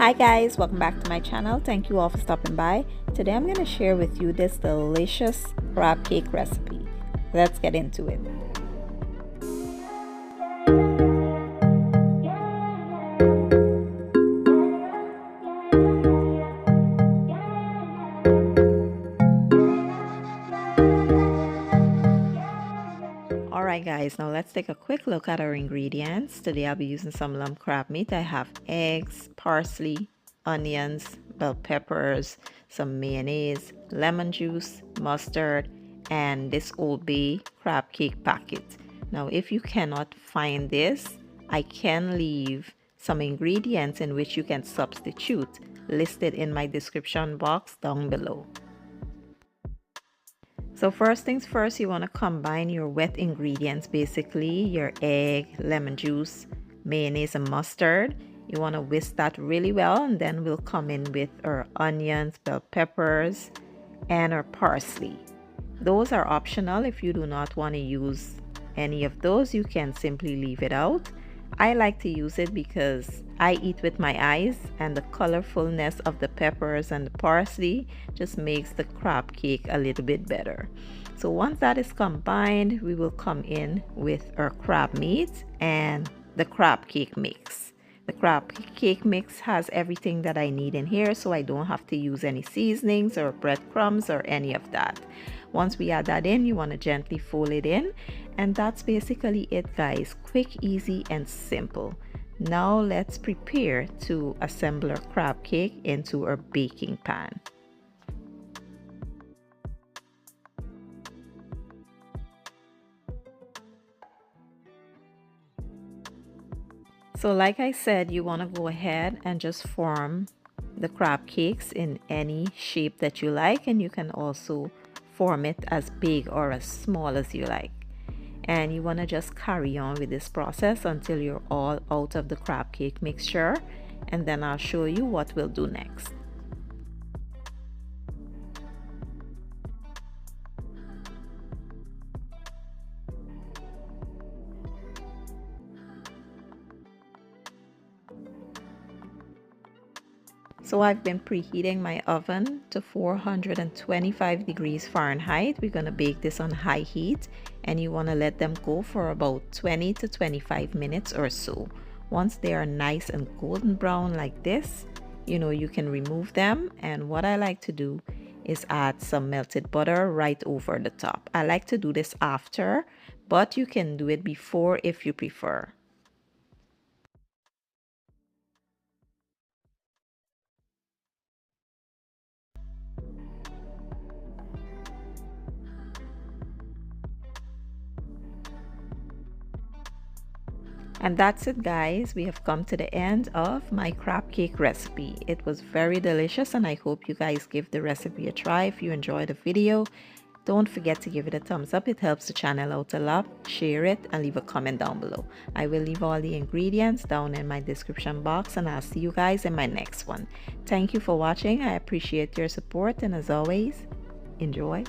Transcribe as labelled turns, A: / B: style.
A: Hi guys, welcome back to my channel. Thank you all for stopping by. Today I'm going to share with you this delicious crab cake recipe. Let's get into it. Alright guys, now let's take a quick look at our ingredients. Today I'll be using some lump crab meat. I have eggs, parsley, onions, bell peppers, some mayonnaise, lemon juice, mustard, and this Old Bay crab cake packet. Now if you cannot find this, I can leave some ingredients in which you can substitute listed in my description box down below. So first things first, you want to combine your wet ingredients, basically your egg, lemon juice, mayonnaise, and mustard. You want to whisk that really well, and then we'll come in with our onions, bell peppers, and our parsley. Those are optional. If you do not want to use any of those, you can simply leave it out. I like to use it because I eat with my eyes, and the colorfulness of the peppers and the parsley just makes the crab cake a little bit better. So once that is combined, we will come in with our crab meat and the crab cake mix. The crab cake mix has everything that I need in here, so I don't have to use any seasonings or breadcrumbs or any of that. Once we add that in, you want to gently fold it in, and that's basically it guys. Quick, easy, and simple. Now let's prepare to assemble our crab cake into our baking pan. So like I said, you want to go ahead and just form the crab cakes in any shape that you like, and you can also form it as big or as small as you like. And you want to just carry on with this process until you're all out of the crab cake mixture, and then I'll show you what we'll do next. So I've been preheating my oven to 425 degrees Fahrenheit. We're going to bake this on high heat, and you want to let them go for about 20 to 25 minutes or so. Once they are nice and golden brown like this, you can remove them. And what I like to do is add some melted butter right over the top. I like to do this after, but you can do it before if you prefer. And that's it guys, we have come to the end of my crab cake recipe. It was very delicious, and I hope you guys give the recipe a try. If you enjoyed the video, don't forget to give it a thumbs up. It helps the channel out a lot. Share it and leave a comment down below. I will leave all the ingredients down in my description box, and I'll see you guys in my next one. Thank you for watching. I appreciate your support, and as always, enjoy.